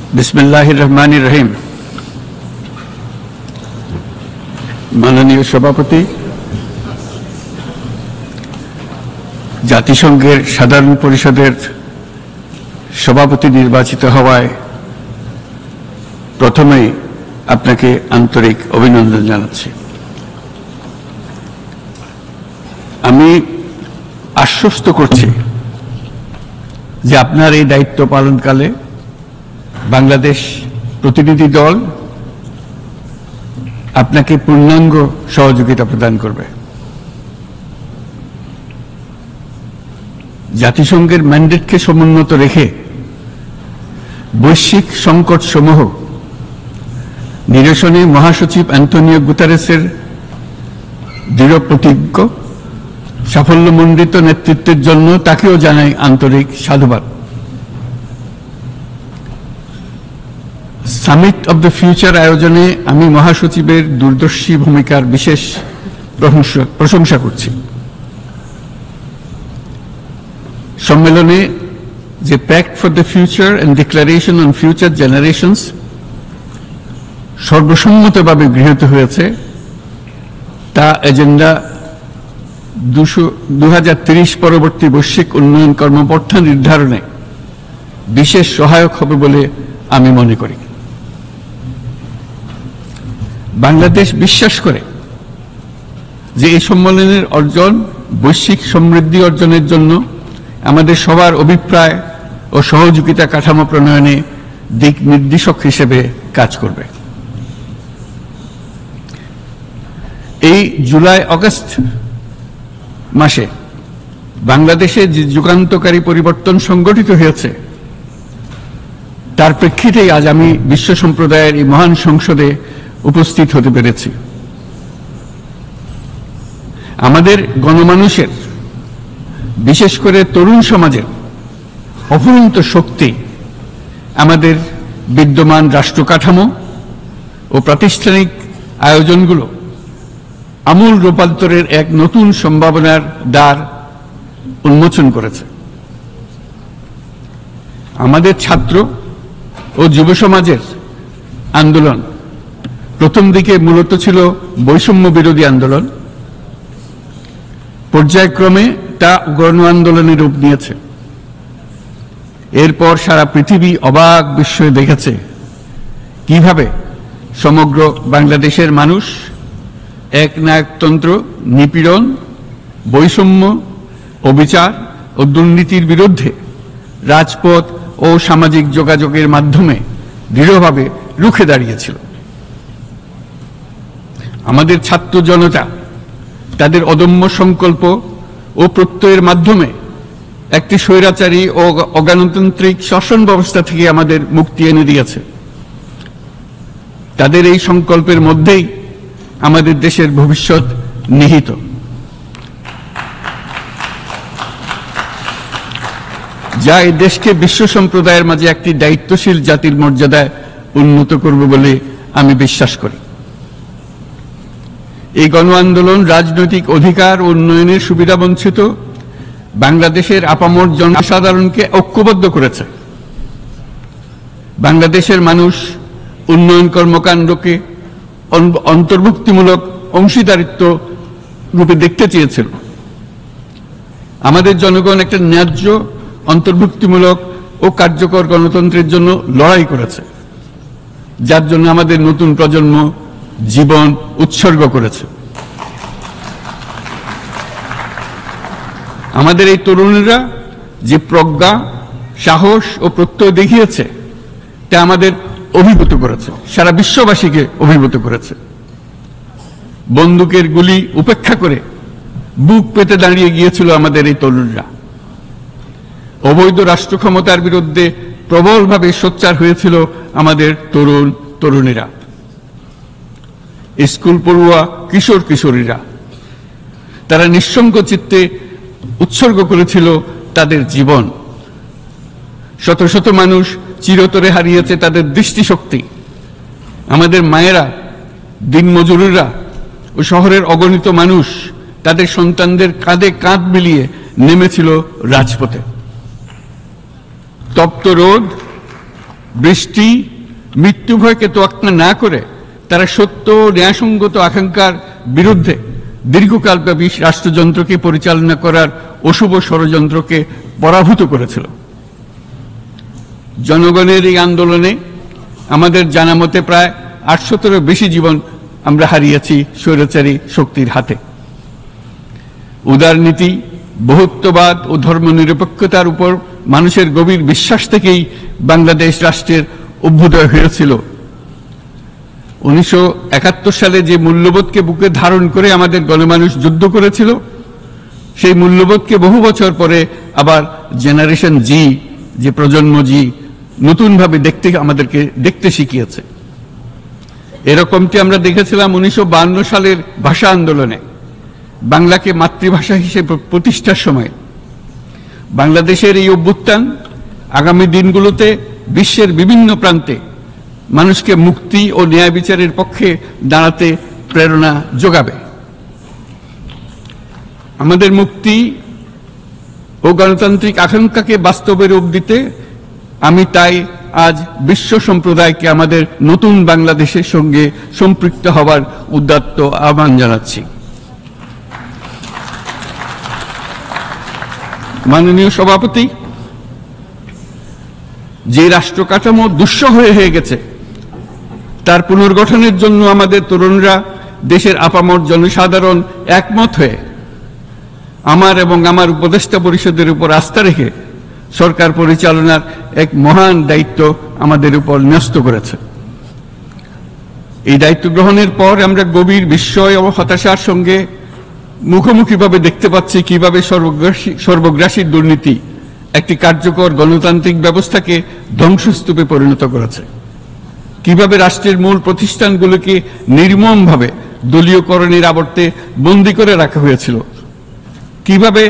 बिस्मिल्लाहिर रहमानिर रहीम। माननीय सभापति, জাতিসংঘের সাধারণ পরিষদের সভাপতি নির্বাচিত হওয়ায় প্রথমেই আপনাকে আন্তরিক অভিনন্দন জানাচ্ছি। আমি আশ্বস্ত করছি যে আপনার এই দায়িত্ব পালনকালে বাংলাদেশ প্রতিনিধি দল আপনাকে পূর্ণাঙ্গ সহযোগিতা প্রদান করবে। জাতিসংঘের ম্যান্ডেটকে সমুন্নত রেখে বৈশ্বিক সংকট সমূহ নিরসনে মহাসচিব অ্যান্টোনিও গুতেরেসের দৃঢ় প্রতিজ্ঞ সাফল্যমণ্ডিত নেতৃত্বের জন্য তাকেও জানাই আন্তরিক সাধুবাদ। সামিট অব দ্য ফিউচার আয়োজনে আমি মহাসচিবের দূরদর্শী ভূমিকার বিশেষ প্রশংসা করছি। সম্মেলনে যে pact for the future and declaration on future generations সর্বসম্মতভাবে গৃহীত হয়েছে, তা এজেন্ডা 2030 পরবর্তী বৈশ্বিক উন্নয়ন কর্মপন্থা নির্ধারণে বিশেষ সহায়ক হবে বলে আমি মনে করি। বাংলাদেশ বিশ্বাস করে যে এই সম্মেলনের অর্জন বৈশ্বিক সমৃদ্ধি অর্জনের জন্য আমাদের সবার অভিপ্রায় ও সহযোগিতা কাঠামো প্রণয়নে দিক নির্দেশক হিসেবে কাজ করবে। এই জুলাই আগস্ট মাসে বাংলাদেশে যে যুগান্তকারী পরিবর্তন সংগঠিত হয়েছে তার প্রেক্ষিতেই আজ আমি বিশ্ব সম্প্রদায়ের এই মহান সংসদে উপস্থিত হতে পেরেছি। আমাদের গণমানুষের, বিশেষ করে তরুণ সমাজের অফুরন্ত শক্তি আমাদের বিদ্যমান রাষ্ট্র কাঠামো ও প্রাতিষ্ঠানিক আয়োজনগুলো আমূল রূপান্তরের এক নতুন সম্ভাবনার দ্বার উন্মোচন করেছে। আমাদের ছাত্র ও যুব সমাজের আন্দোলন প্রথম দিকে মূলত ছিল বৈষম্য বিরোধী আন্দোলন, পর্যায়ক্রমে তা গণ আন্দোলনের রূপ নিয়েছে। এরপর সারা পৃথিবী অবাক বিস্ময়ে দেখেছে কিভাবে সমগ্র বাংলাদেশের মানুষ একনায়কতন্ত্র, নিপীড়ন, বৈষম্য, অবিচার ও দুর্নীতির বিরুদ্ধে রাজপথ ও সামাজিক যোগাযোগের মাধ্যমে দৃঢ়ভাবে রুখে দাঁড়িয়েছিল। আমাদের ছাত্র জনতা তাদের অদম্য সংকল্প ও প্রত্যয়ের মাধ্যমে একটি স্বৈরাচারী ও অগণতান্ত্রিক শাসন ব্যবস্থা থেকে আমাদের মুক্তি এনে দিয়েছে। তাদের এই সংকল্পের মধ্যেই আমাদের দেশের ভবিষ্যৎ নিহিত। যা এই দেশকে বিশ্ব সম্প্রদায়ের মাঝে একটি দায়িত্বশীল জাতির মর্যাদায় উন্নত করবে বলে আমি বিশ্বাস করি। এই গণ আন্দোলন রাজনৈতিক অধিকার ও উন্নয়নের সুবিধাবঞ্চিত বাংলাদেশের আপামর জনসাধারণকে ঐক্যবদ্ধ করেছে। বাংলাদেশের মানুষ উন্নয়ন কর্মকাণ্ডকে অন্তর্ভুক্তিমূলক অংশীদারিত্ব রূপে দেখতে চেয়েছিল। আমাদের জনগণ একটা ন্যায্য, অন্তর্ভুক্তিমূলক ও কার্যকর গণতন্ত্রের জন্য লড়াই করেছে, যার জন্য আমাদের নতুন প্রজন্ম জীবন উৎসর্গ করেছে। আমাদের এই তরুণীরা যে প্রজ্ঞা, সাহস ও প্রত্যয় দেখিয়েছে তা আমাদের অভিভূত করেছে, সারা বিশ্ববাসীকে অভিভূত করেছে। বন্দুকের গুলি উপেক্ষা করে বুক পেতে দাঁড়িয়ে গিয়েছিল আমাদের এই তরুণরা। অবৈধ রাষ্ট্র ক্ষমতার বিরুদ্ধে প্রবলভাবে সোচ্চার হয়েছিল আমাদের তরুণ তরুণীরা। স্কুল পড়ুয়া কিশোর কিশোরীরা তারা নিঃসঙ্গ চিত্তে উৎসর্গ করেছিল তাদের জীবন। শত শত মানুষ চিরতরে হারিয়েছে তাদের দৃষ্টিশক্তি। আমাদের মায়েরা, দিনমজুররা ও শহরের অগণিত মানুষ তাদের সন্তানদের কাঁধে কাঁধ মিলিয়ে নেমেছিল রাজপথে। তপ্ত রোদ বৃষ্টি, মৃত্যু ভয়কে তোয়াক্কা না করে তারা সত্য ও ন্যায়সঙ্গত আকাঙ্ক্ষার বিরুদ্ধে দীর্ঘকালব্যাপী রাষ্ট্রযন্ত্রকে পরিচালনা করার অশুভ ষড়যন্ত্রকে পরাভূত করেছিল। জনগণের এই আন্দোলনে আমাদের জানা মতে প্রায় 800-এরও বেশি জীবন আমরা হারিয়েছি স্বৈরাচারী শক্তির হাতে। উদারনীতি, বহুত্ববাদ ও ধর্মনিরপেক্ষতার উপর মানুষের গভীর বিশ্বাস থেকেই বাংলাদেশ রাষ্ট্রের অভ্যুদয় হয়েছিল। 1971 সালে যে মূল্যবোধকে বুকে ধারণ করে আমাদের গণমানুষ যুদ্ধ করেছিল, সেই মূল্যবোধকে বহু বছর পরে আবার জেনারেশন জি, যে প্রজন্ম জি, নতুনভাবে আমাদেরকে দেখতে শিখিয়েছে। এরকমটি আমরা দেখেছিলাম 1952 সালের ভাষা আন্দোলনে, বাংলাকে মাতৃভাষা হিসেবে প্রতিষ্ঠার সময়। বাংলাদেশের এই অভ্যুত্থান আগামী দিনগুলোতে বিশ্বের বিভিন্ন প্রান্তে মানুষকে মুক্তি ও ন্যায় বিচারের পক্ষে দাঁড়াতে প্রেরণা যোগাবে। আমাদের মুক্তি ও গণতান্ত্রিক আকাঙ্ক্ষাকে বাস্তবে রূপ দিতে আমি তাই আজ বিশ্ব সম্প্রদায়কে আমাদের নতুন বাংলাদেশের সঙ্গে সম্পৃক্ত হওয়ার উদাত্ত আহ্বান জানাচ্ছি। মাননীয় সভাপতি, যে রাষ্ট্র কাঠামো দুঃসহ হয়ে গেছে তার পুনর্গঠনের জন্য আমাদের তরুণরা, দেশের আপামর জনসাধারণ একমত হয়ে আমার এবং আমার উপদেষ্টা পরিষদের উপর আস্থা রেখে সরকার পরিচালনার এক মহান দায়িত্ব আমাদের উপর ন্যস্ত করেছে। এই দায়িত্ব গ্রহণের পর আমরা গভীর বিস্ময় ও হতাশার সঙ্গে মুখোমুখিভাবে দেখতে পাচ্ছি কিভাবে সর্বগ্রাসী দুর্নীতি একটি কার্যকর গণতান্ত্রিক ব্যবস্থাকে ধ্বংসস্তূপে পরিণত করেছে, কিভাবে রাষ্ট্রের মূল প্রতিষ্ঠানগুলোকে নির্মমভাবে দলীয়করণের আবর্তে বন্দী করে রাখা হয়েছিল, কিভাবে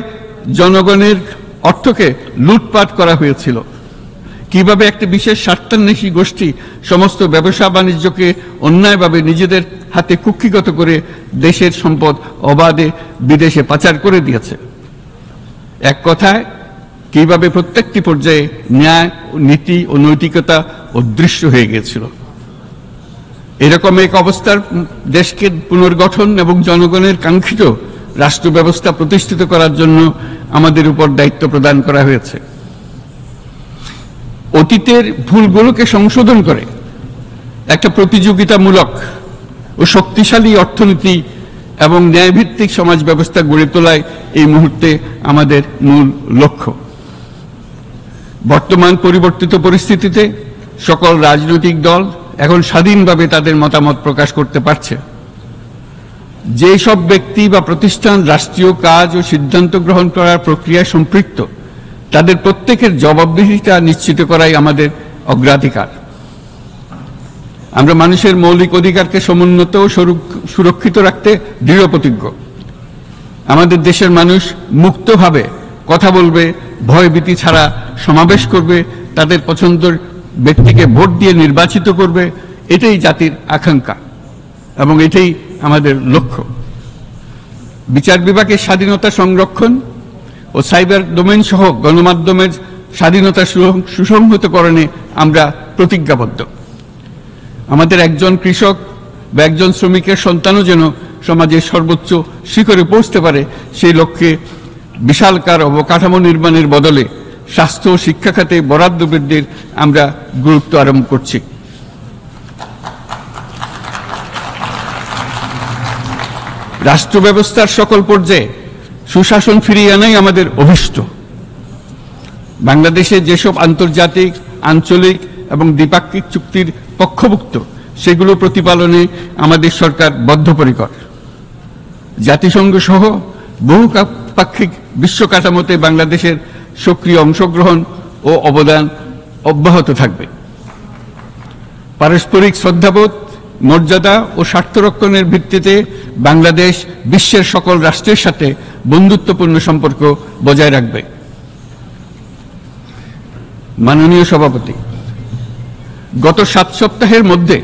জনগণের অর্থকে লুটপাট করা হয়েছিল, কিভাবে একটি বিশেষ স্বার্থান্বেষী গোষ্ঠী সমস্ত ব্যবসা বাণিজ্যকে অন্যায়ভাবে নিজেদের হাতে কুক্ষিগত করে দেশের সম্পদ অবাধে বিদেশে পাচার করে দিয়েছে। এক কথায়, কিভাবে প্রত্যেকটি পর্যায়ে ন্যায়, নীতি ও নৈতিকতা অদৃশ্য হয়ে গিয়েছিল। এরকম এক অবস্থার দেশকে পুনর্গঠন এবং জনগণের কাঙ্ক্ষিত রাষ্ট্র ব্যবস্থা প্রতিষ্ঠিত করার জন্য আমাদের উপর দায়িত্ব প্রদান করা হয়েছে। অতীতের ভুলগুলোকে সংশোধন করে একটা প্রতিযোগিতামূলক ও শক্তিশালী অর্থনীতি এবং ন্যায়ভিত্তিক সমাজ ব্যবস্থা গড়ে তোলাই এই মুহূর্তে আমাদের মূল লক্ষ্য। বর্তমান পরিবর্তিত পরিস্থিতিতে সকল রাজনৈতিক দল এখন স্বাধীনভাবে তাদের মতামত প্রকাশ করতে পারছে। যে সব ব্যক্তি বা প্রতিষ্ঠান রাষ্ট্রীয় কাজ ও সিদ্ধান্ত গ্রহণ করার প্রক্রিয়ায় সম্পৃক্ত, তাদের প্রত্যেকের জবাবদিহিতা নিশ্চিত করাই আমাদের অগ্রাধিকার। আমরা মানুষের মৌলিক অধিকারকে সমুন্নত ও সুরক্ষিত রাখতে দৃঢ় প্রতিজ্ঞ। আমাদের দেশের মানুষ মুক্তভাবে কথা বলবে, ভয়ভীতি ছাড়া সমাবেশ করবে, তাদের পছন্দের ব্যক্তিকে ভোট দিয়ে নির্বাচিত করবে, এটাই জাতির আকাঙ্ক্ষা এবং এটাই আমাদের লক্ষ্য। বিচার বিভাগের স্বাধীনতা সংরক্ষণ ও সাইবার ডোমেইন সহ গণমাধ্যমের স্বাধীনতা সুসংহতকরণে আমরা প্রতিজ্ঞাবদ্ধ। আমাদের একজন কৃষক বা একজন শ্রমিকের সন্তানও যেন সমাজের সর্বোচ্চ শিখরে পৌঁছতে পারে, সেই লক্ষ্যে বিশালকার অবকাঠামো নির্মাণের বদলে স্বাস্থ্য ও শিক্ষা খাতে বরাদ্দ বৃদ্ধির আমরা গুরুত্ব আরোপ করছি। রাষ্ট্র ব্যবস্থার সকল পর্যায়ে সুশাসন ফিরিয়ে আনাই আমাদের অভীষ্ট। বাংলাদেশে যেসব আন্তর্জাতিক, আঞ্চলিক এবং দ্বিপাক্ষিক চুক্তির পক্ষভুক্ত, সেগুলো প্রতিপালনে আমাদের সরকার বদ্ধপরিকর। জাতিসংঘ সহ বহুপাক্ষিক বিশ্ব কাঠামোতে বাংলাদেশের সক্রিয় অংশগ্রহণ ও অবদান অব্যাহত থাকবে। পারস্পরিক শ্রদ্ধাবোধ, মর্যাদা ও স্বার্থ রক্ষণের ভিত্তিতে বাংলাদেশ বিশ্বের সকল রাষ্ট্রের সাথে বন্ধুত্বপূর্ণ সম্পর্ক বজায় রাখবে। মাননীয় সভাপতি, গত 7 সপ্তাহের মধ্যে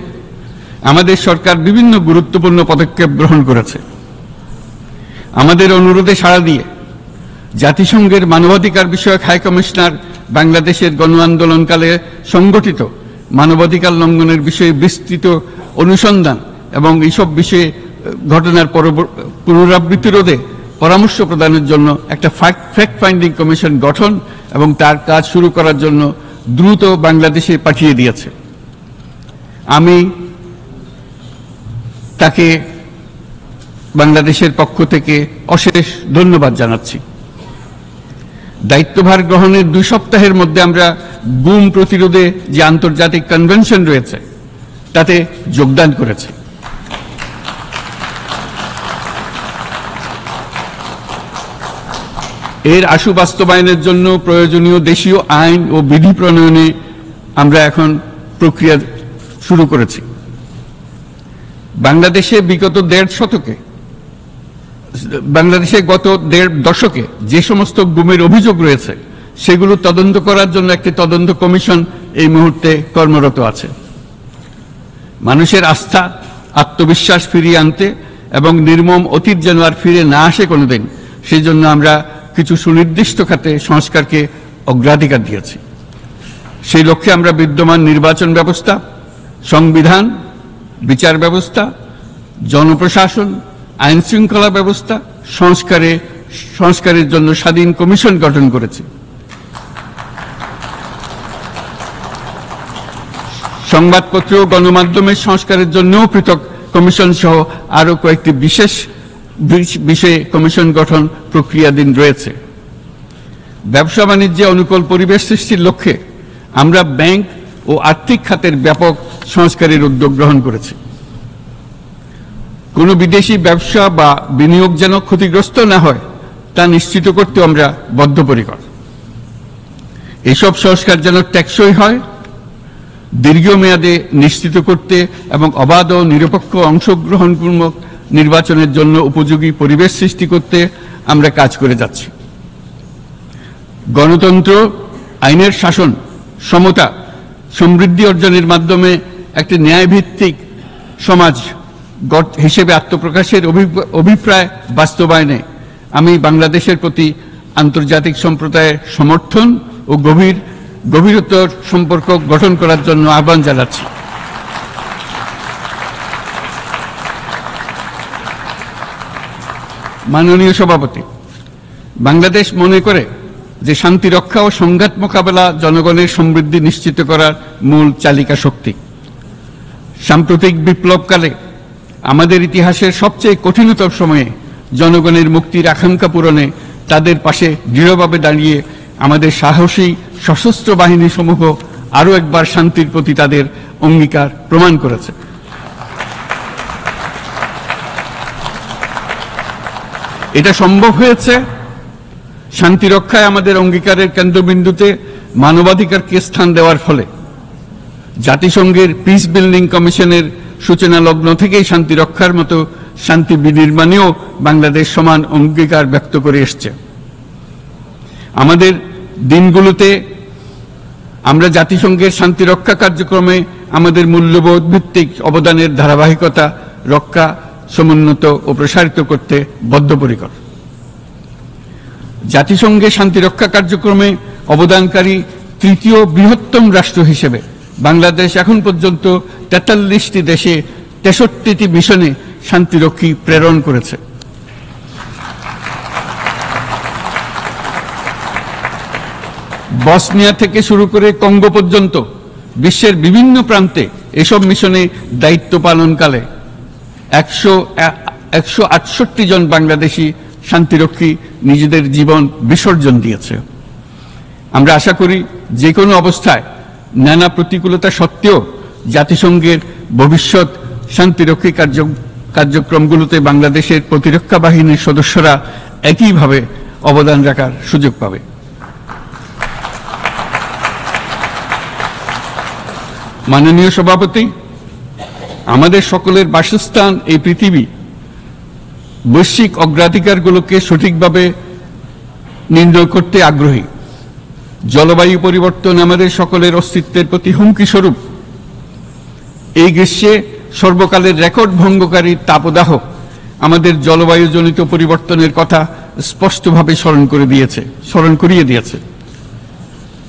আমাদের সরকার বিভিন্ন গুরুত্বপূর্ণ পদক্ষেপ গ্রহণ করেছে। আমাদের অনুরোধে সাড়া দিয়ে জাতিসংঘের মানবাধিকার বিষয়ক হাই কমিশনার বাংলাদেশের গণ আন্দোলনকালে সংগঠিত মানবাধিকার লঙ্ঘনের বিষয়ে বিস্তৃত অনুসন্ধান এবং এইসব বিষয়ে ঘটনার পুনরাবৃত্তি রোধে পরামর্শ প্রদানের জন্য একটা ফ্যাক্ট ফাইন্ডিং কমিশন গঠন এবং তার কাজ শুরু করার জন্য দ্রুত বাংলাদেশে পাঠিয়ে দিয়েছে। আমি তাকে বাংলাদেশের পক্ষ থেকে অশেষ ধন্যবাদ জানাচ্ছি। দায়িত্বভার গ্রহণের 2 সপ্তাহের মধ্যে আমরা গুম প্রতিরোধে যে আন্তর্জাতিক কনভেনশন রয়েছে তাতে যোগদান করেছি। এর আশু বাস্তবায়নের জন্য প্রয়োজনীয় দেশীয় আইন ও বিধি প্রণয়নে আমরা এখন প্রক্রিয়া শুরু করেছি। বাংলাদেশে গত 1.5 দশকে যে সমস্ত গুমের অভিযোগ রয়েছে সেগুলো তদন্ত করার জন্য একটি তদন্ত কমিশন এই মুহূর্তে কর্মরত আছে। মানুষের আস্থা আত্মবিশ্বাস ফিরিয়ে আনতে এবং নির্মম অতীত যেন আর ফিরে না আসে কোনোদিন, সেই জন্য আমরা কিছু সুনির্দিষ্ট খাতে সংস্কারকে অগ্রাধিকার দিয়েছি। সেই লক্ষ্যে আমরা বিদ্যমান নির্বাচন ব্যবস্থা, সংবিধান, বিচার ব্যবস্থা, জনপ্রশাসন, আইন শৃঙ্খলা ব্যবস্থা সংস্কারের জন্য স্বাধীন কমিশন গঠন করেছি। সংবাদপত্র ও গণমাধ্যমের সংস্কারের জন্যও পৃথক কমিশন সহ আরো কয়েকটি বিশেষ বিষয়ে কমিশন গঠন প্রক্রিয়াধীন রয়েছে। ব্যবসা বাণিজ্যে অনুকূল পরিবেশ সৃষ্টির লক্ষ্যে আমরা ব্যাংক ও আর্থিক খাতের ব্যাপক সংস্কারের উদ্যোগ গ্রহণ করেছি। কোনো বিদেশি ব্যবসা বা বিনিয়োগ যেন ক্ষতিগ্রস্ত না হয় তা নিশ্চিত করতে আমরা বদ্ধপরিকর। এসব সংস্কার যেন টেকসই হয়, দীর্ঘমেয়াদে নিশ্চিত করতে এবং অবাধ ও নিরপেক্ষ অংশগ্রহণপূর্বক নির্বাচনের জন্য উপযোগী পরিবেশ সৃষ্টি করতে আমরা কাজ করে যাচ্ছি। গণতন্ত্র, আইনের শাসন, সমতা, সমৃদ্ধি অর্জনের মাধ্যমে একটি ন্যায়ভিত্তিক সমাজ হিসেবে আত্মপ্রকাশের অভিপ্রায় বাস্তবায়নে আমি বাংলাদেশের প্রতি আন্তর্জাতিক সম্প্রদায়ের সমর্থন ও গভীরতর সম্পর্ক গঠন করার জন্য আহ্বান জানাচ্ছি। মাননীয় সভাপতি, বাংলাদেশ মনে করে যে শান্তি রক্ষা ও সংঘাত মোকাবেলা জনগণের সমৃদ্ধি নিশ্চিত করার মূল চালিকা শক্তি। সাম্প্রতিক বিপ্লবকালে আমাদের ইতিহাসের সবচেয়ে কঠিনতম সময়ে জনগণের মুক্তির আকাঙ্ক্ষা পূরণে তাদের পাশে দৃঢ়ভাবে দাঁড়িয়ে আমাদের সাহসী সশস্ত্র বাহিনী সমূহ আরও একবার শান্তির প্রতি তাদের অঙ্গীকার প্রমাণ করেছে। এটা সম্ভব হয়েছে শান্তি রক্ষায় আমাদের অঙ্গীকারের কেন্দ্রবিন্দুতে মানবাধিকারকে স্থান দেওয়ার ফলে। জাতিসংঘের পিস বিল্ডিং কমিশনের সূচনা লগ্ন থেকেই শান্তি রক্ষার মতো শান্তি বিনির্মাণেও বাংলাদেশ সমান অঙ্গীকার ব্যক্ত করে এসছে। আমাদের দিনগুলোতে আমরা জাতিসংঘের শান্তি রক্ষা কার্যক্রমে আমাদের মূল্যবোধ ভিত্তিক অবদানের ধারাবাহিকতা রক্ষা, সমুন্নত ও প্রসারিত করতে বদ্ধপরিকর। জাতিসংঘের শান্তিরক্ষা কার্যক্রমে অবদানকারী তৃতীয় বৃহত্তম রাষ্ট্র হিসেবে বাংলাদেশ এখন পর্যন্ত 43টি দেশে 63টি মিশনে শান্তিরক্ষী প্রেরণ করেছে। বসনিয়া থেকে শুরু করে কঙ্গো পর্যন্ত বিশ্বের বিভিন্ন প্রান্তে এসব মিশনে দায়িত্ব পালনকালে 168 জন বাংলাদেশি শান্তিরক্ষী নিজেদের জীবন বিসর্জন দিয়েছে। আমরা আশা করি যে কোনো অবস্থায় নানা প্রতিকূলতা সত্ত্বেও জাতিসংঘের ভবিষ্যৎ শান্তিরক্ষী কার্যক্রমগুলোতে বাংলাদেশের প্রতিরক্ষা বাহিনীর সদস্যরা একইভাবে অবদান রাখার সুযোগ পাবে। মাননীয় সভাপতি, আমাদের সকলের বাসস্থান এই পৃথিবী বৈশ্বিক অগ্রাধিকারগুলোকে সঠিকভাবে নির্ণয় করতে আগ্রহী। জলবায়ু পরিবর্তন আমাদের সকলের অস্তিত্বের প্রতি হুমকি স্বরূপ। এই গ্রীষ্মে সর্বকালের রেকর্ড ভঙ্গকারী তাপদাহ আমাদের জলবায়ুজনিত পরিবর্তনের কথা স্পষ্টভাবে স্মরণ করিয়ে দিয়েছে।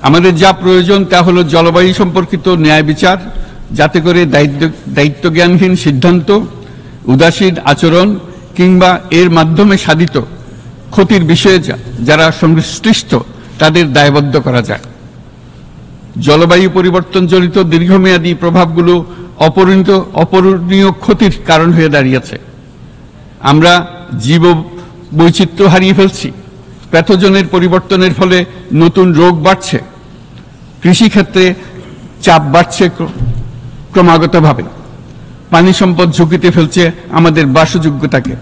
আমাদের যা প্রয়োজন তা হলো জলবায়ু সম্পর্কিত ন্যায় বিচার, যাতে করে দায়িত্বজ্ঞানহীন সিদ্ধান্ত, উদাসীন আচরণ কিংবা এর মাধ্যমে সাধিত ক্ষতির বিষয়ে যারা সংশ্লিষ্ট তাদের দায়বদ্ধ করা যায়। জলবায়ু পরিবর্তনজনিত দীর্ঘমেয়াদী প্রভাবগুলো অপূরণীয় ক্ষতির কারণ হয়ে দাঁড়িয়েছে। আমরা জীব বৈচিত্র্য হারিয়ে ফেলছি, প্যাথোজেনের পরিবর্তনের ফলে নতুন রোগ বাড়ছে, কৃষিক্ষেত্রে চাপ বাড়ছে ক্রমাগতভাবে, পানি সম্পদ ঝুঁকিতে ফেলছে আমাদের বাসযোগ্যতাকে,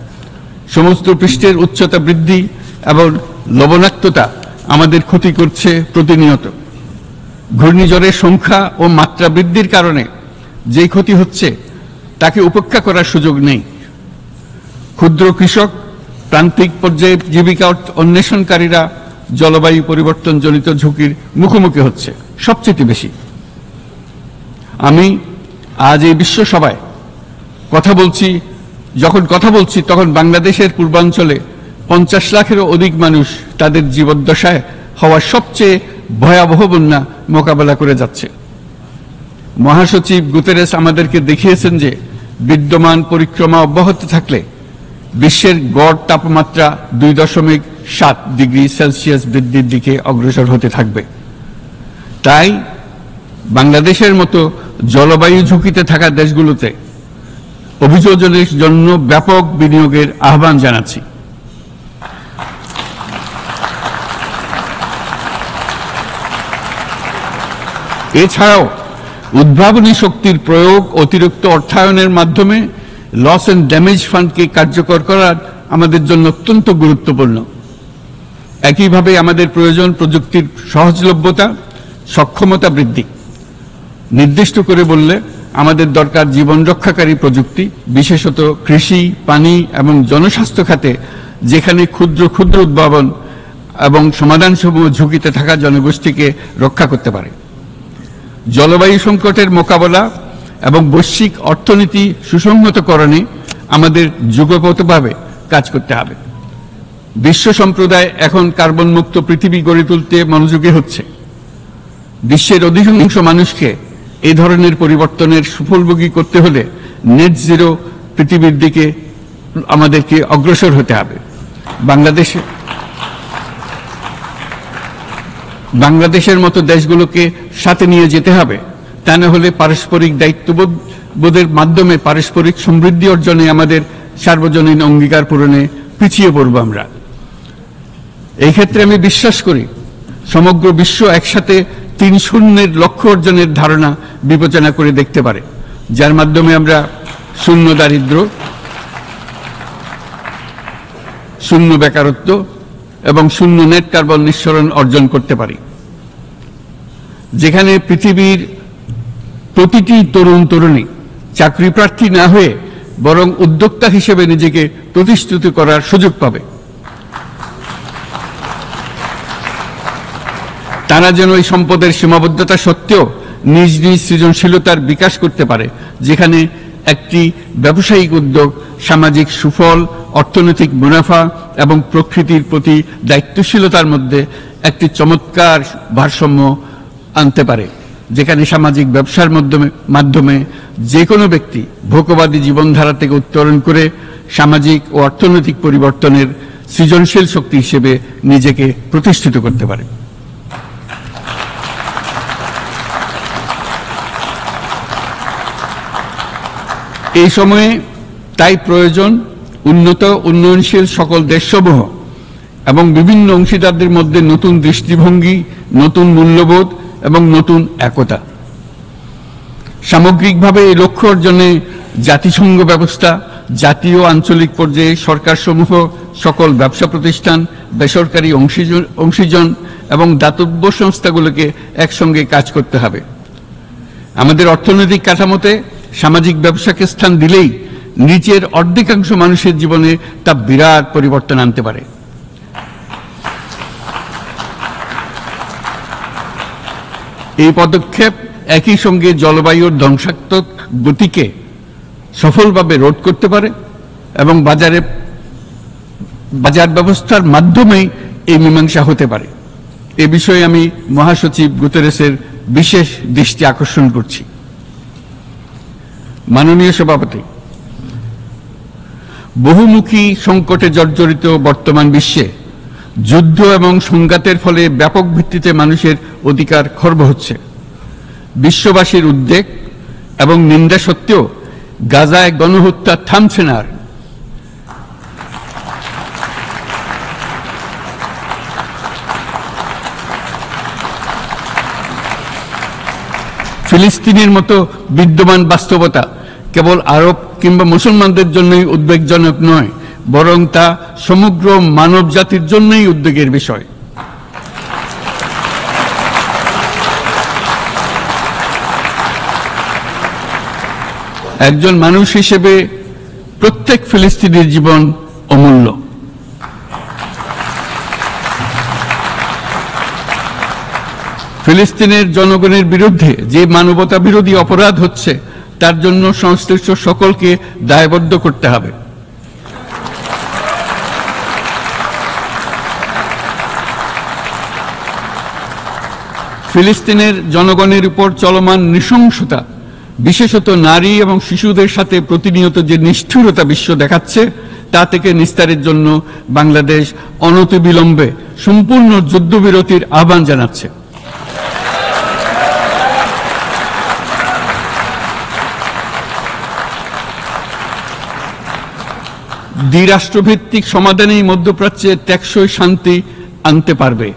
সমুদ্র পৃষ্ঠের উচ্চতা বৃদ্ধি এবং লবণাক্ততা আমাদের ক্ষতি করছে প্রতিনিয়ত। ঘূর্ণিঝড়ের সংখ্যা ও মাত্রা বৃদ্ধির কারণে যে ক্ষতি হচ্ছে তাকে উপেক্ষা করার সুযোগ নেই। ক্ষুদ্র কৃষক, প্রান্তিক পর্যায়ে জীবিকা অন্বেষণকারীরা জলবায়ু পরিবর্তনজনিত ঝুঁকির মুখোমুখি হচ্ছে সবচেয়ে বেশি। আমি আজ এই বিশ্ব সভায় যখন কথা বলছি তখন বাংলাদেশের পূর্বাঞ্চলে 50 লাখেরও অধিক মানুষ তাদের জীবদ্দশায় হওয়া সবচেয়ে ভয়াবহ বন্যা মোকাবেলা করে যাচ্ছে। মহাসচিব গুতেরেস আমাদেরকে দেখিয়েছেন যে বিদ্যমান পরিক্রমা অব্যাহত থাকলে বিশ্বের গড় তাপমাত্রা 2.7 ডিগ্রি সেলসিয়াস বৃদ্ধির দিকে অগ্রসর হতে থাকবে। তাই বাংলাদেশের মতো জলবায়ু ঝুঁকিতে থাকা দেশগুলোতে অভিযোজনের জন্য ব্যাপক বিনিয়োগের আহ্বান জানাচ্ছি। এছাড়াও উদ্ভাবনী শক্তির প্রয়োগ, অতিরিক্ত অর্থায়নের মাধ্যমে লস এন্ড ড্যামেজ ফান্ডকে কার্যকর করা আমাদের জন্য অত্যন্ত গুরুত্বপূর্ণ। একইভাবে আমাদের প্রয়োজন প্রযুক্তির সহজলভ্যতা, সক্ষমতা বৃদ্ধি। নির্দিষ্ট করে বললে আমাদের দরকার জীবন রক্ষাকারী প্রযুক্তি, বিশেষত কৃষি, পানি এবং জনস্বাস্থ্য খাতে, যেখানে ক্ষুদ্র ক্ষুদ্র উদ্ভাবন এবং সমাধানসমূহ ঝুঁকিতে থাকা জনগোষ্ঠীকে রক্ষা করতে পারে। জলবায়ু সংকটের মোকাবেলা এবং বৈশ্বিক অর্থনীতি সুসংহতকরণে আমাদের যুগপথভাবে কাজ করতে হবে। বিশ্ব সম্প্রদায় এখন কার্বন মুক্ত পৃথিবী গড়ে তুলতে মনোযোগী হচ্ছে। বিশ্বের অধিকাংশ মানুষকে এই ধরনের পরিবর্তনের সুফলভোগী করতে হলে নেট জিরো পৃথিবীর দিকে আমাদেরকে অগ্রসর হতে হবে। বাংলাদেশের মতো দেশগুলোকে সাথে নিয়ে যেতে হবে। তা না হলে পারস্পরিক দায়িত্ববোধের মাধ্যমে পারস্পরিক সমৃদ্ধি অর্জনে আমাদের সার্বজনীন অঙ্গীকার পূরণে পিছিয়ে পড়ব আমরা। এই ক্ষেত্রে আমি বিশ্বাস করি সমগ্র বিশ্ব একসাথে 3-0 লক্ষ্য অর্জনের ধারণা বিবেচনা করে দেখতে পারে, যার মাধ্যমে আমরা শূন্য দারিদ্র্য, শূন্য বেকারত্ব এবং শূন্য নেট কার্বন নিঃসরণ অর্জন করতে পারি। যেখানে পৃথিবীর প্রতিটি তরুণ তরুণী চাকরি প্রার্থী না হয়ে বরং উদ্যোক্তা হিসেবে নিজেকে প্রতিষ্ঠিত করার সুযোগ পাবে। তারা যেন এই সম্পদের সীমাবদ্ধতা সত্ত্বেও নিজ নিজ সৃজনশীলতার বিকাশ করতে পারে, যেখানে একটি ব্যবসায়িক উদ্যোগ সামাজিক সুফল, অর্থনৈতিক মুনাফা এবং প্রকৃতির প্রতি দায়িত্বশীলতার মধ্যে একটি চমৎকার ভারসাম্য আনতে পারে, যেখানে সামাজিক ব্যবসার মাধ্যমে যে কোনো ব্যক্তি ভোগবাদী জীবনধারা থেকে উত্তরণ করে সামাজিক ও অর্থনৈতিক পরিবর্তনের সৃজনশীল শক্তি হিসেবে নিজেকে প্রতিষ্ঠিত করতে পারে। এই সময়ে তাই প্রয়োজন উন্নত উন্নয়নশীল সকল দেশসমূহ এবং বিভিন্ন অংশীদারদের মধ্যে নতুন দৃষ্টিভঙ্গি, নতুন মূল্যবোধ এবং নতুন একতা। সামগ্রিকভাবে এই লক্ষ্য অর্জনে জাতিসংঘ ব্যবস্থা, জাতীয় আঞ্চলিক পর্যায়ে সরকারসমূহ, সকল ব্যবসা প্রতিষ্ঠান, বেসরকারি অংশীজন এবং দাতব্য সংস্থাগুলোকে একসঙ্গে কাজ করতে হবে। আমাদের অর্থনৈতিক কাঠামোতে সামাজিক ব্যবসাকে স্থান দিলেই নিচের অর্ধেকাংশ মানুষের জীবনে তা বিরাট পরিবর্তন আনতে পারে। এই পদক্ষেপ একই সঙ্গে জলবায়ুর ধ্বংসাত্মক গতিকে সফলভাবে রোধ করতে পারে এবং বাজার ব্যবস্থার মাধ্যমেই এই মীমাংসা হতে পারে। এ বিষয়ে আমি মহাসচিব গুতেরেসের বিশেষ দৃষ্টি আকর্ষণ করছি। মাননীয় সভাপতি, বহুমুখী সংকটে জর্জরিত বর্তমান বিশ্বে যুদ্ধ এবং সংঘাতের ফলে ব্যাপক ভিত্তিতে মানুষের অধিকার খর্ব হচ্ছে। বিশ্ববাসীর উদ্বেগ এবং নিন্দা সত্ত্বেও গাজায় গণহত্যা থামছে না। ফিলিস্তিনের মতো বিদ্যমান বাস্তবতা কেবল আরব কিংবা মুসলমানদের জন্যই উদ্বেগজনক নয়, বরং তা সমগ্র মানব জাতির জন্যই উদ্বেগের বিষয়। একজন মানুষ হিসেবে প্রত্যেক ফিলিস্তিনির জীবন অমূল্য। ফিলিস্তিনের জনগণের বিরুদ্ধে যে মানবতা বিরোধী অপরাধ হচ্ছে তার জন্য সংশ্লিষ্ট সকলকে দায়বদ্ধ করতে হবে। ফিলিস্তিনের জনগণের উপর চলমান নৃশংসতা, বিশেষত নারী এবং শিশুদের সাথে প্রতিনিয়ত যে নিষ্ঠুরতা বিশ্ব দেখাচ্ছে, তা থেকে নিস্তারের জন্য বাংলাদেশ অনতিবিলম্বে সম্পূর্ণ যুদ্ধবিরতির আহ্বান জানাচ্ছে। দ্বিরাষ্ট্রভিত্তিক সমাধানেই মধ্যপ্রাচ্যে টেকসই শান্তি আনতে পারবে।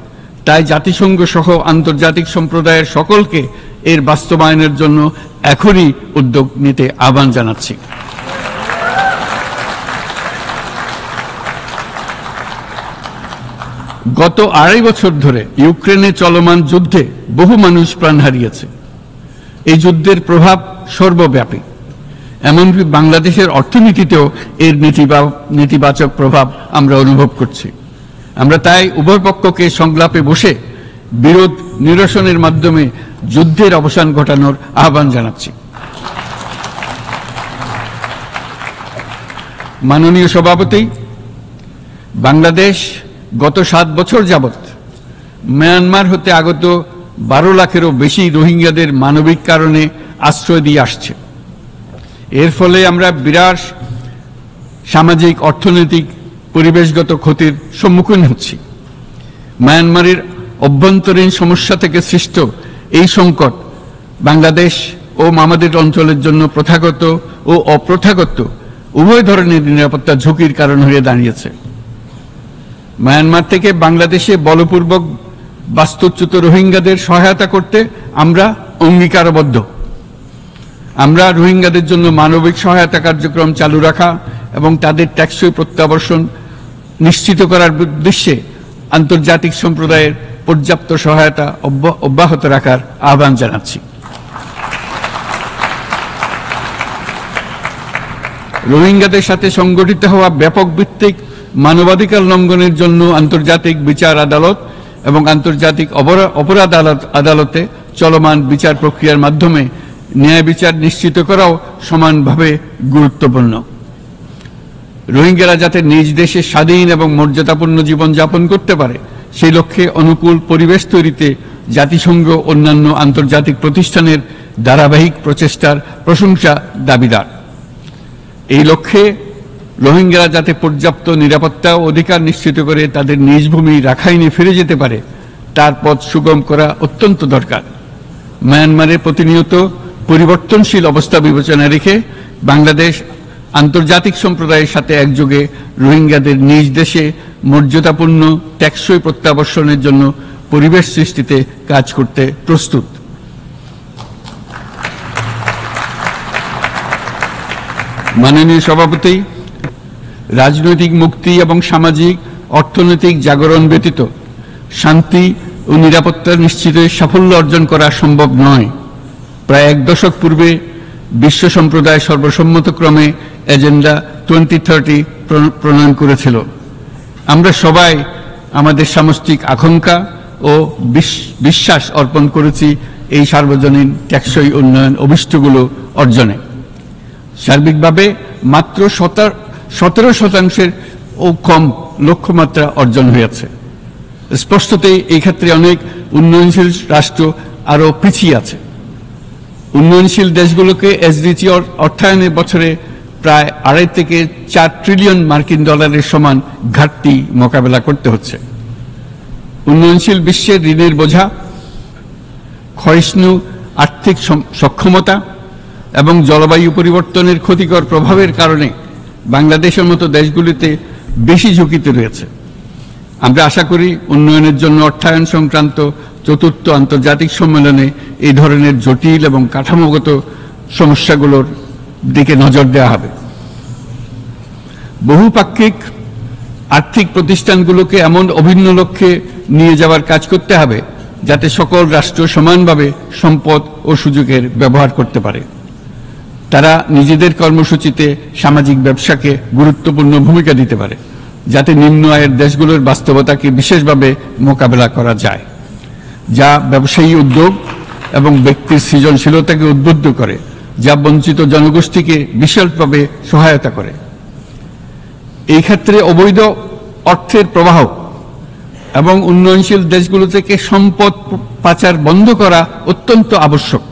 তাই জাতিসংঘ সহ আন্তর্জাতিক সম্প্রদায়ের সকলকে এর বাস্তবায়নের জন্য এখনই উদ্যোগ নিতে আহ্বান জানাচ্ছি। গত 2.5 বছর ধরে ইউক্রেনে চলমান যুদ্ধে বহু মানুষ প্রাণ হারিয়েছে। এই যুদ্ধের প্রভাব সর্বব্যাপী, এমনকি বাংলাদেশের অর্থনীতিতেও এর নেতিবাচক প্রভাব আমরা অনুভব করছি। আমরা তাই উভয় পক্ষকে সংলাপে বসে বিরোধ নিরসনের মাধ্যমে যুদ্ধের অবসান ঘটানোর আহ্বান জানাচ্ছি। মাননীয় সভাপতি, বাংলাদেশ গত 7 বছর যাবৎ মিয়ানমার হতে আগত 12 লাখেরও বেশি রোহিঙ্গাদের মানবিক কারণে আশ্রয় দিয়ে আসছে। এর ফলে আমরা বিরাট সামাজিক, অর্থনৈতিক, পরিবেশগত ক্ষতির সম্মুখীন হচ্ছি। মিয়ানমারের অভ্যন্তরীণ সমস্যা থেকে সৃষ্ট এই সংকট বাংলাদেশ ও আমাদের অঞ্চলের জন্য প্রথাগত ও অপ্রথাগত উভয় ধরনের নিরাপত্তা ঝুঁকির কারণ হয়ে দাঁড়িয়েছে। মিয়ানমার থেকে বাংলাদেশে বলপূর্বক বাস্তুচ্যুত রোহিঙ্গাদের সহায়তা করতে আমরা অঙ্গীকারবদ্ধ। আমরা রোহিঙ্গাদের জন্য মানবিক সহায়তা কার্যক্রম চালু রাখা এবং তাদের টেকসই প্রত্যাবর্তন নিশ্চিত করার উদ্দেশ্যে আন্তর্জাতিক সম্প্রদায়ের পর্যাপ্ত সহায়তা অব্যাহত রাখার আহ্বান জানাচ্ছি। রোহিঙ্গাদের সাথে সংগঠিত হওয়া ব্যাপক ভিত্তিক মানবাধিকার লঙ্ঘনের জন্য আন্তর্জাতিক বিচার আদালত এবং আন্তর্জাতিক অপরাধ আদালতে চলমান বিচার প্রক্রিয়ার মাধ্যমে ন্যায় বিচার নিশ্চিত করাও সমানভাবে গুরুত্বপূর্ণ। রোহিঙ্গারা যাতে নিজ দেশে স্বাধীন এবং মর্যাদাপূর্ণ জীবন যাপন করতে পারে, সেই লক্ষ্যে অনুকূল পরিবেশ তৈরিতে জাতিসংঘ অন্যান্য আন্তর্জাতিক প্রতিষ্ঠানের ধারাবাহিক প্রচেষ্টার প্রশংসা দাবিদার। এই লক্ষ্যে রোহিঙ্গারা যাতে পর্যাপ্ত নিরাপত্তা ও অধিকার নিশ্চিত করে তাদের নিজ ভূমি রাখাইনে ফিরে যেতে পারে, তার পথ সুগম করা অত্যন্ত দরকার। মিয়ানমারে প্রতিনিয়ত পরিবর্তনশীল অবস্থা বিবেচনায় রেখে বাংলাদেশ আন্তর্জাতিক সম্প্রদায়ের সাথে একযোগে রোহিঙ্গাদের নিজ দেশে মর্যাদাপূর্ণ টেকসই প্রত্যাবর্তনের জন্য পরিবেশ সৃষ্টিতে কাজ করতে প্রস্তুত। মাননীয় সভাপতি, রাজনৈতিক মুক্তি এবং সামাজিক অর্থনৈতিক জাগরণ ব্যতীত শান্তি ও নিরাপত্তা নিশ্চিতে সাফল্য অর্জন করা সম্ভব নয়। প্রায় 1 দশক পূর্বে বিশ্ব সম্প্রদায় সর্বসম্মতক্রমে এজেন্ডা 2030 প্রণয়ন করেছিল। আমরা সবাই আমাদের সামষ্টিক আকাঙ্ক্ষা ও বিশ্বাস অর্পণ করেছি এই সার্বজনীন টেকসই উন্নয়ন অভিষ্টগুলো অর্জনে। সার্বিকভাবে মাত্র 17% ও কম লক্ষ্যমাত্রা অর্জন হয়েছে। স্পষ্টতই এই ক্ষেত্রে অনেক উন্নয়নশীল রাষ্ট্র আরো পিছিয়ে আছে। উন্নয়নশীল দেশগুলোকে এসডিজি অর্থায়নের বছরে প্রায় 2.5 থেকে 4 ট্রিলিয়ন মার্কিন ডলারের সমান ঘাটতি মোকাবেলা করতে হচ্ছে। উন্নয়নশীল বিশ্বের ঋণের বোঝা, ক্ষয়িষ্ণু আর্থিক সক্ষমতা এবং জলবায়ু পরিবর্তনের ক্ষতিকর প্রভাবের কারণে বাংলাদেশের মতো দেশগুলিতে বেশি ঝুঁকিতে রয়েছে। আমরা আশা করি উন্নয়নের জন্য অর্থায়ন সংক্রান্ত চতুর্থ আন্তর্জাতিক সম্মেলনে এই ধরনের জটিল এবং কাঠামোগত সমস্যাগুলোর দিকে নজর দেওয়া হবে। বহুপাক্ষিক আর্থিক প্রতিষ্ঠানগুলোকে এমন অভিন্ন লক্ষ্যে নিয়ে যাওয়ার কাজ করতে হবে যাতে সকল রাষ্ট্র সমানভাবে সম্পদ ও সুযোগের ব্যবহার করতে পারে। তারা নিজেদের কর্মসূচিতে সামাজিক ব্যবসাকে গুরুত্বপূর্ণ ভূমিকা দিতে পারে, যাতে নিম্ন আয়ের দেশগুলোর বাস্তবতাকে বিশেষভাবে মোকাবেলা করা যায়, যা ব্যবসায়ী উদ্যোগ এবং ব্যক্তির সৃজনশীলতাকে উদ্বুদ্ধ করে, যা বঞ্চিত জনগোষ্ঠীকে বিশালভাবে সহায়তা করে। এই ক্ষেত্রে অবৈধ অর্থের প্রবাহ এবং উন্নয়নশীল দেশগুলো থেকে সম্পদ পাচার বন্ধ করা অত্যন্ত আবশ্যক।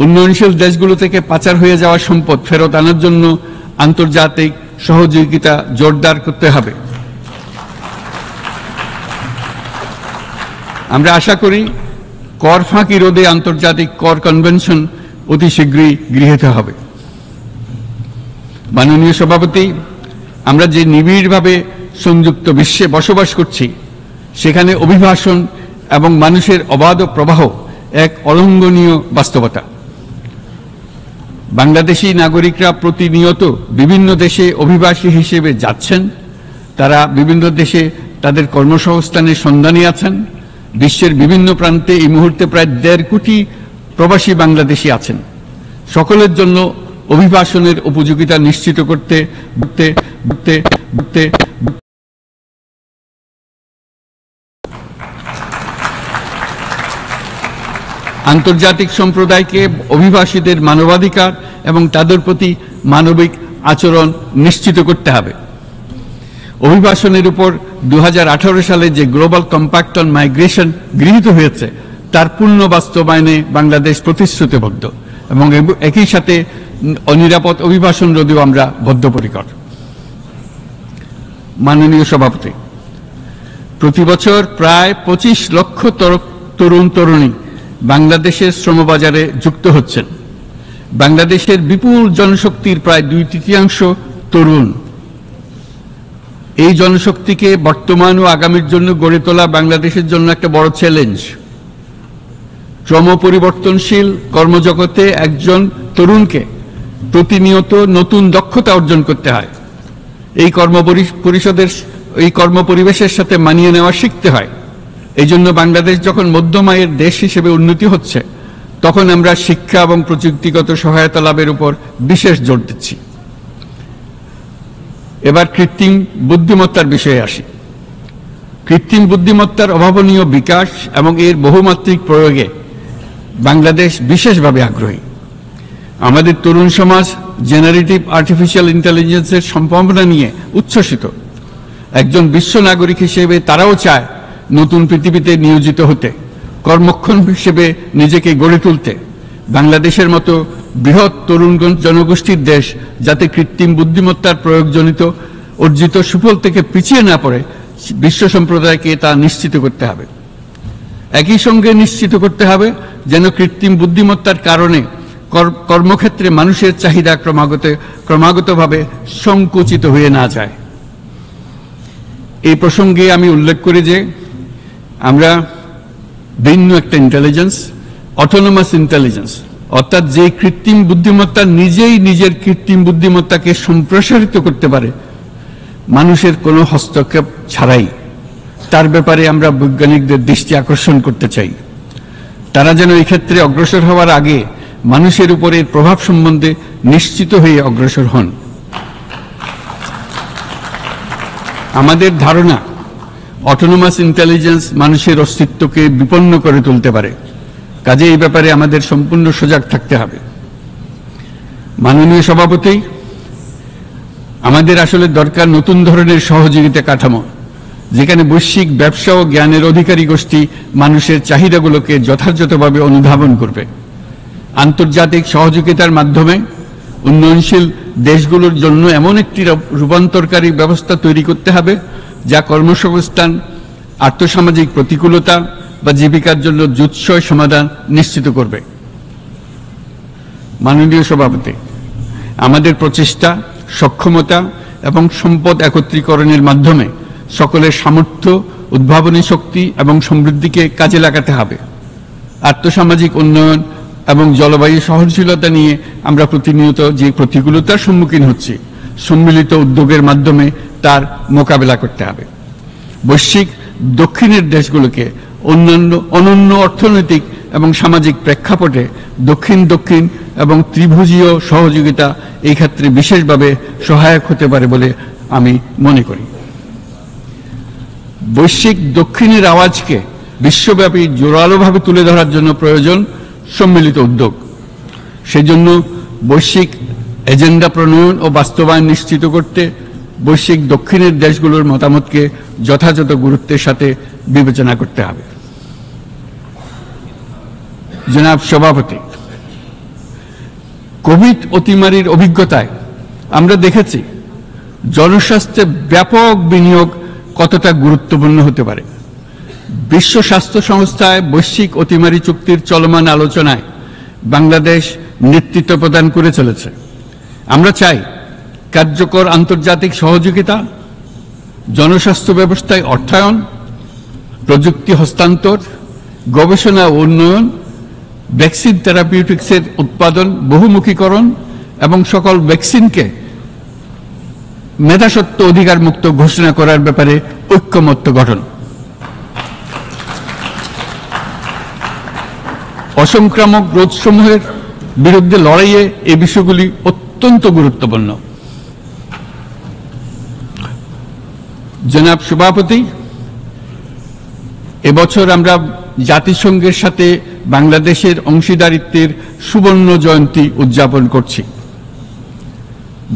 উন্নয়নশীল দেশগুলো থেকে পাচার হয়ে যাওয়া সম্পদ ফেরত আনার জন্য আন্তর্জাতিক সহযোগিতা জোরদার করতে হবে। আমরা আশা করি কর ফাঁকি রোধে আন্তর্জাতিক কর কনভেনশন অতি শীঘ্রই গৃহীত হবে। মাননীয় সভাপতি, আমরা যে নিবিড়ভাবে সংযুক্ত বিশ্বে বসবাস করছি, সেখানে অভিবাসন এবং মানুষের অবাধ প্রবাহ এক অলঙ্ঘনীয় বাস্তবতা। বাংলাদেশি নাগরিকরা প্রতিনিয়ত বিভিন্ন দেশে অভিবাসী হিসেবে যাচ্ছেন। তারা বিভিন্ন দেশে তাদের কর্মসংস্থানের সন্ধানে আছেন। বিশ্বের বিভিন্ন প্রান্তে এই মুহূর্তে প্রায় 1.5 কোটি প্রবাসী বাংলাদেশি আছেন। সকলের জন্য অভিবাসনের উপযোগিতা নিশ্চিত করতে আন্তর্জাতিক সম্প্রদায়কে অভিবাসীদের মানবাধিকার এবং তাদের প্রতি মানবিক আচরণ নিশ্চিত করতে হবে। অভিবাসনের উপর 2018 সালে যে গ্লোবাল কম্প্যাক্ট অন মাইগ্রেশন গৃহীত হয়েছে, তার পূর্ণ বাস্তবায়নে বাংলাদেশ প্রতিশ্রুতিবদ্ধ এবং একই সাথে অনিরাপদ অভিবাসন রোধেও আমরা বদ্ধপরিকর। মাননীয় সভাপতি, প্রতি বছর প্রায় 25 লক্ষ তরুণ তরুণী বাংলাদেশের শ্রমবাজারে যুক্ত হচ্ছেন। বাংলাদেশের বিপুল জনশক্তির প্রায় 2/3 তরুণ। এই জনশক্তিকে বর্তমান ও আগামীর জন্য গড়ে তোলা বাংলাদেশের জন্য একটা বড় চ্যালেঞ্জ। ক্রমপরিবর্তনশীল কর্মজগতে একজন তরুণকে প্রতিনিয়ত নতুন দক্ষতা অর্জন করতে হয়। এই কর্মপরিবেশের সাথে মানিয়ে নেওয়া শিখতে হয়। এই জন্য বাংলাদেশ যখন মধ্যম আয়ের দেশ হিসেবে উন্নতি হচ্ছে, তখন আমরা শিক্ষা এবং প্রযুক্তিগত সহায়তা লাভের উপর বিশেষ জোর দিচ্ছি। এবার কৃত্রিম বুদ্ধিমত্তার বিষয়ে আসি। কৃত্রিম বুদ্ধিমত্তার অভাবনীয় বিকাশ এবং এর বহুমাত্রিক প্রয়োগে বাংলাদেশ বিশেষভাবে আগ্রহী। আমাদের তরুণ সমাজ জেনারেটিভ আর্টিফিশিয়াল ইন্টেলিজেন্সের সম্ভাবনা নিয়ে উচ্ছ্বসিত। একজন বিশ্ব নাগরিক হিসেবে তারাও চায় নতুন পৃথিবীতে নিয়োজিত হতে, কর্মক্ষম হিসেবে নিজেকে গড়ে তুলতে। বাংলাদেশের মতো বৃহৎ তরুণ জনগোষ্ঠীর দেশ যাতে কৃত্রিম বুদ্ধিমত্তার প্রয়োগজনিত অর্জিত সুফল থেকে পিছিয়ে না পড়ে, বিশ্ব সম্প্রদায়কে তা নিশ্চিত করতে হবে। একই সঙ্গে নিশ্চিত করতে হবে যেন কৃত্রিম বুদ্ধিমত্তার কারণে কর্মক্ষেত্রে মানুষের চাহিদা ক্রমাগতভাবে সংকুচিত হয়ে না যায়। এই প্রসঙ্গে আমি উল্লেখ করি যে আমরা ভিন্ন একটা ইন্টেলিজেন্স, অটোনোমাস ইন্টেলিজেন্স, অর্থাৎ যে কৃত্রিম বুদ্ধিমত্তা নিজেই নিজের কৃত্রিম বুদ্ধিমত্তাকে সম্প্রসারিত করতে পারে মানুষের কোনো হস্তক্ষেপ ছাড়াই, তার ব্যাপারে আমরা বৈজ্ঞানিকদের দৃষ্টি আকর্ষণ করতে চাই। তারা যেন এই ক্ষেত্রে অগ্রসর হওয়ার আগে মানুষের উপরে প্রভাব সম্বন্ধে নিশ্চিত হয়ে অগ্রসর হন। আমাদের ধারণা অটোনোমাস ইন্টেলিজেন্স মানুষের অস্তিত্বকে বিপন্ন করে তুলতে পারে, কাজে এই ব্যাপারে আমাদের সম্পূর্ণ সজাগ থাকতে হবে। মাননীয় সভাপতি, আমাদের আসলে দরকার নতুন ধরনের সহযোগিতা কাঠামো, যেখানে বৈশ্বিক ব্যবসা ও জ্ঞানের অধিকারী গোষ্ঠী মানুষের চাহিদাগুলোকে যথাযথভাবে অনুধাবন করবে। আন্তর্জাতিক সহযোগিতার মাধ্যমে উন্নয়নশীল দেশগুলোর জন্য এমন একটি রূপান্তরকারী ব্যবস্থা তৈরি করতে হবে যা কর্মসংস্থান, আর্থসামাজিক প্রতিকূলতা বা জীবিকার জন্য যুৎসয় সমাধান নিশ্চিত করবে। মাননীয় সভাপতি, আমাদের প্রচেষ্টা, সক্ষমতা এবং সম্পদ একত্রীকরণের মাধ্যমে সকলের সামর্থ্য, উদ্ভাবনী শক্তি এবং সমৃদ্ধিকে কাজে লাগাতে হবে। আর্থসামাজিক উন্নয়ন এবং জলবায়ু সহনশীলতা নিয়ে আমরা প্রতিনিয়ত যে প্রতিকূলতার সম্মুখীন হচ্ছি, সম্মিলিত উদ্যোগের মাধ্যমে তার মোকাবেলা করতে হবে। বৈশ্বিক দক্ষিণের দেশগুলোকে অনন্য অর্থনৈতিক এবং সামাজিক প্রেক্ষাপটে দক্ষিণ দক্ষিণ এবং ত্রিভুজীয় সহযোগিতা এই ক্ষেত্রে বিশেষভাবে সহায়ক হতে পারে বলে আমি মনে করি। বৈশ্বিক দক্ষিণের আওয়াজকে বিশ্বব্যাপী জোরালোভাবে তুলে ধরার জন্য প্রয়োজন সম্মিলিত উদ্যোগ। সেজন্য বৈশ্বিক এজেন্ডা প্রণয়ন ও বাস্তবায়ন নিশ্চিত করতে বৈশ্বিক দক্ষিণের দেশগুলোর মতামতকে যথাযথ গুরুত্বের সাথে বিবেচনা করতে হবে। জনাব সভাপতি, কোভিড অতিমারির অভিজ্ঞতায় আমরা দেখেছি জনস্বাস্থ্যে ব্যাপক বিনিয়োগ কতটা গুরুত্বপূর্ণ হতে পারে। বিশ্ব স্বাস্থ্য সংস্থায় বৈশ্বিক অতিমারি চুক্তির চলমান আলোচনায় বাংলাদেশ নেতৃত্ব প্রদান করে চলেছে। আমরা চাই কার্যকর আন্তর্জাতিক সহযোগিতা, জনস্বাস্থ্য ব্যবস্থায় অর্থায়ন, প্রযুক্তি হস্তান্তর, গবেষণা ও উন্নয়ন, ভ্যাকসিন থেরাপিউটিক্সের উৎপাদন, বহুমুখীকরণ এবং সকল ভ্যাকসিনকে মেধাস্বত্ব অধিকার মুক্ত ঘোষণা করার ব্যাপারে ঐক্যমত্য গঠন। অসংক্রামক রোগসমূহের বিরুদ্ধে লড়াইয়ে এই বিষয়গুলি অত্যন্ত গুরুত্বপূর্ণ। জনাব সভাপতি, এবছর আমরা জাতিসংঘের সাথে বাংলাদেশের অংশীদারিত্বের সুবর্ণ জয়ন্তী উদযাপন করছি।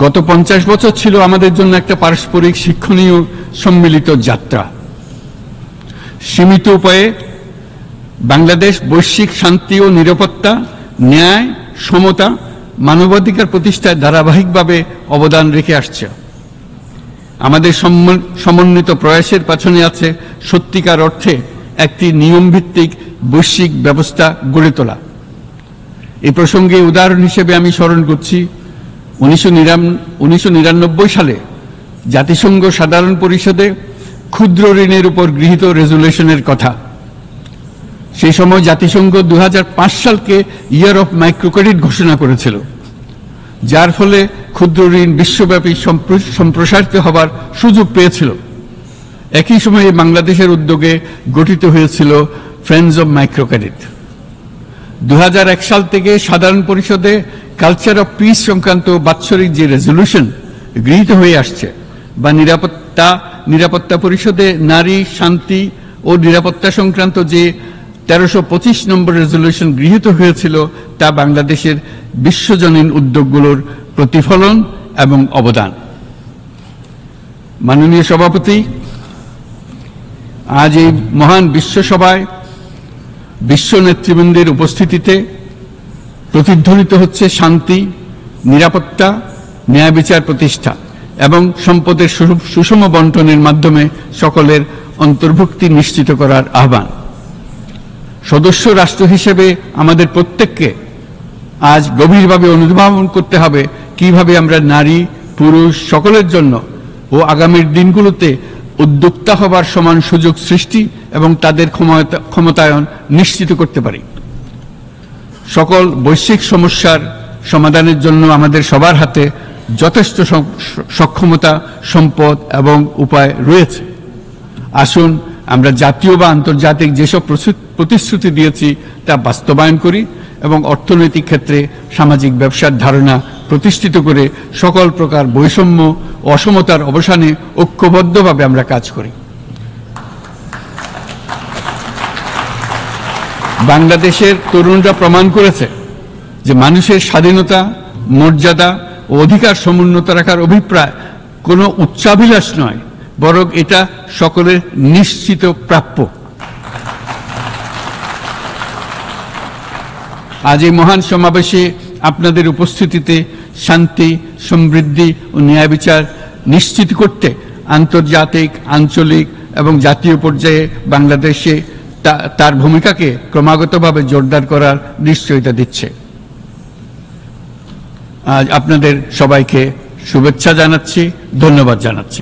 গত 50 বছর ছিল আমাদের জন্য একটা পারস্পরিক শিক্ষণীয় সম্মিলিত যাত্রা। সীমিত উপায়ে বাংলাদেশ বৈশ্বিক শান্তি ও নিরাপত্তা, ন্যায়, সমতা, মানবাধিকার প্রতিষ্ঠায় ধারাবাহিকভাবে অবদান রেখে আসছে। আমাদের সমন্বিত প্রয়াসের পেছনে আছে সত্যিকার অর্থে একটি নিয়মভিত্তিক বৈশ্বিক ব্যবস্থা গড়ে তোলা। এই প্রসঙ্গে উদাহরণ হিসেবে আমি স্মরণ করছি 1999 সালে জাতিসংঘ সাধারণ পরিষদে ক্ষুদ্র ঋণের উপর গৃহীত রেজুলেশনের কথা। সেই সময় জাতিসংঘ 2005 সালকে ইয়ার অফ মাইক্রোক্রেডিট ঘোষণা করেছিল, যার ফলে ক্ষুদ্র ঋণ বিশ্বব্যাপী সম্প্রসারিত হবার সুযোগ পেয়েছিল। একই সময়ে বাংলাদেশের উদ্যোগে গঠিত হয়েছিল ফ্রেন্ডস অব মাইক্রোক্রেডিট। 2001 সাল থেকে সাধারণ পরিষদে কালচার অফ পিস সংক্রান্ত বাৎসরিক যে রেজলিউশন গৃহীত হয়ে আসছে, বা নিরাপত্তা পরিষদে নারী, শান্তি ও নিরাপত্তা সংক্রান্ত যে 1325 নম্বর রেজলিউশন গৃহীত হয়েছিল, তা বাংলাদেশের বিশ্বজনীন উদ্যোগগুলোর প্রতিফলন এবং অবদান। মাননীয় সভাপতি, আজ এই মহান বিশ্বসভায় বিশ্ব নেতৃবৃন্দের উপস্থিতিতে প্রতিধ্বনিত হচ্ছে শান্তি, নিরাপত্তা, ন্যায় বিচার প্রতিষ্ঠা এবং সম্পদের সুষম বন্টনের মাধ্যমে সকলের অন্তর্ভুক্তি নিশ্চিত করার আহ্বান। সদস্য রাষ্ট্র হিসেবে আমাদের প্রত্যেককে আজ গভীরভাবে অনুধাবন করতে হবে কিভাবে আমরা নারী, পুরুষ সকলের জন্য ও আগামীর দিনগুলোতে উদ্যোক্তা হবার সমান সুযোগ সৃষ্টি এবং তাদের ক্ষমতায়ন নিশ্চিত করতে পারি। সকল বৈশ্বিক সমস্যার সমাধানের জন্য আমাদের সবার হাতে যথেষ্ট সক্ষমতা, সম্পদ এবং উপায় রয়েছে। আসুন আমরা জাতীয় বা আন্তর্জাতিক যেসব প্রতিশ্রুতি দিয়েছি তা বাস্তবায়ন করি এবং অর্থনৈতিক ক্ষেত্রে সামাজিক ব্যবসার ধারণা প্রতিষ্ঠিত করে সকল প্রকার বৈষম্য ও অসমতার অবসানে ঐক্যবদ্ধভাবে আমরা কাজ করি। বাংলাদেশের তরুণরা প্রমাণ করেছে যে মানুষের স্বাধীনতা, মর্যাদা ও অধিকার সমুন্নত রাখার অভিপ্রায় কোনো উচ্চাভিলাষ নয়, বরং এটা সকলের নিশ্চিত প্রাপ্য। আজ এই মহান সমাবেশে আপনাদের উপস্থিতিতে শান্তি, সমৃদ্ধি ও ন্যায় বিচার নিশ্চিত করতে আন্তর্জাতিক, আঞ্চলিক এবং জাতীয় পর্যায়ে বাংলাদেশে তার ভূমিকাকে ক্রমাগতভাবে জোরদার করার নিশ্চয়তা দিচ্ছে। আজ আপনাদের সবাইকে শুভেচ্ছা জানাচ্ছি, ধন্যবাদ জানাচ্ছি।